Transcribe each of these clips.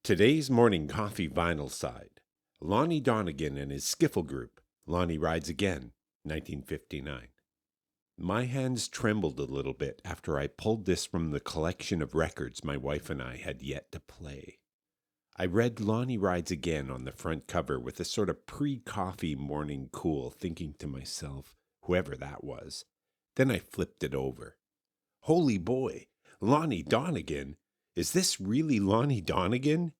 Today's morning coffee vinyl side. Lonnie Donegan and his Skiffle group, Lonnie Rides Again, 1959. My hands trembled a little bit after I pulled this from the collection of records my wife and I had yet to play. I read Lonnie Rides Again on the front cover with a sort of pre-coffee morning cool, thinking to myself, whoever that was. Then I flipped it over. Holy boy, Lonnie Donegan? Is this really Lonnie Donegan?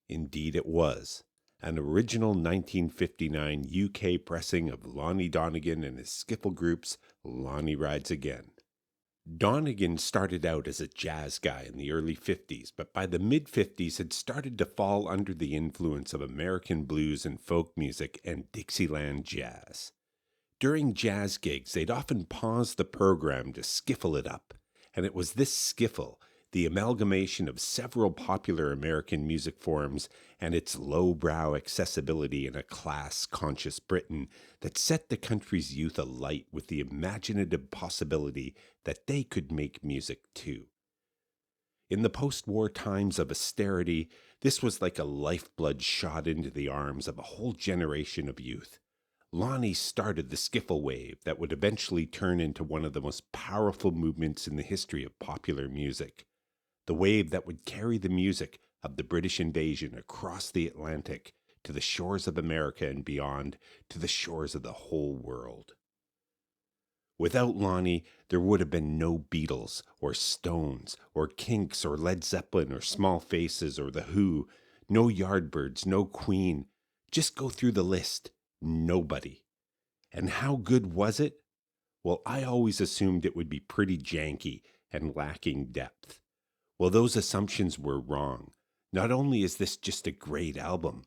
Indeed it was. An original 1959 UK pressing of Lonnie Donegan and his Skiffle group's Lonnie Rides Again. Donegan started out as a jazz guy in the early 50s, but by the mid-50s had started to fall under the influence of American blues and folk music and Dixieland jazz. During jazz gigs, they'd often pause the program to skiffle it up, and it was this skiffle, the amalgamation of several popular American music forms and its lowbrow accessibility in a class-conscious Britain, that set the country's youth alight with the imaginative possibility that they could make music too. In the post-war times of austerity, this was like a lifeblood shot into the arms of a whole generation of youth. Lonnie started the skiffle wave that would eventually turn into one of the most powerful movements in the history of popular music. The wave that would carry the music of the British invasion across the Atlantic to the shores of America and beyond, to the shores of the whole world. Without Lonnie, there would have been no Beatles, or Stones, or Kinks, or Led Zeppelin, or Small Faces, or The Who, no Yardbirds, no Queen. Just go through the list. Nobody. And how good was it? Well, I always assumed it would be pretty janky and lacking depth. Well, those assumptions were wrong. Not only is this just a great album,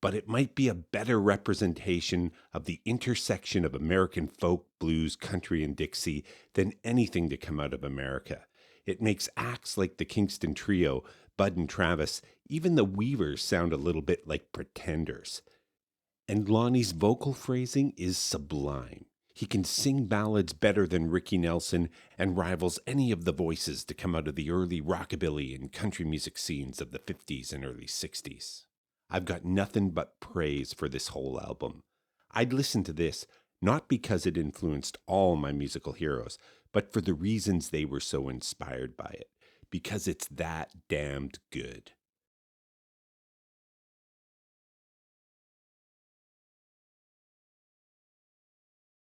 but it might be a better representation of the intersection of American folk, blues, country, and Dixie than anything to come out of America. It makes acts like the Kingston Trio, Bud and Travis, even the Weavers sound a little bit like pretenders. And Lonnie's vocal phrasing is sublime. He can sing ballads better than Ricky Nelson and rivals any of the voices to come out of the early rockabilly and country music scenes of the 50s and early 60s. I've got nothing but praise for this whole album. I'd listen to this not because it influenced all my musical heroes, but for the reasons they were so inspired by it, because it's that damned good.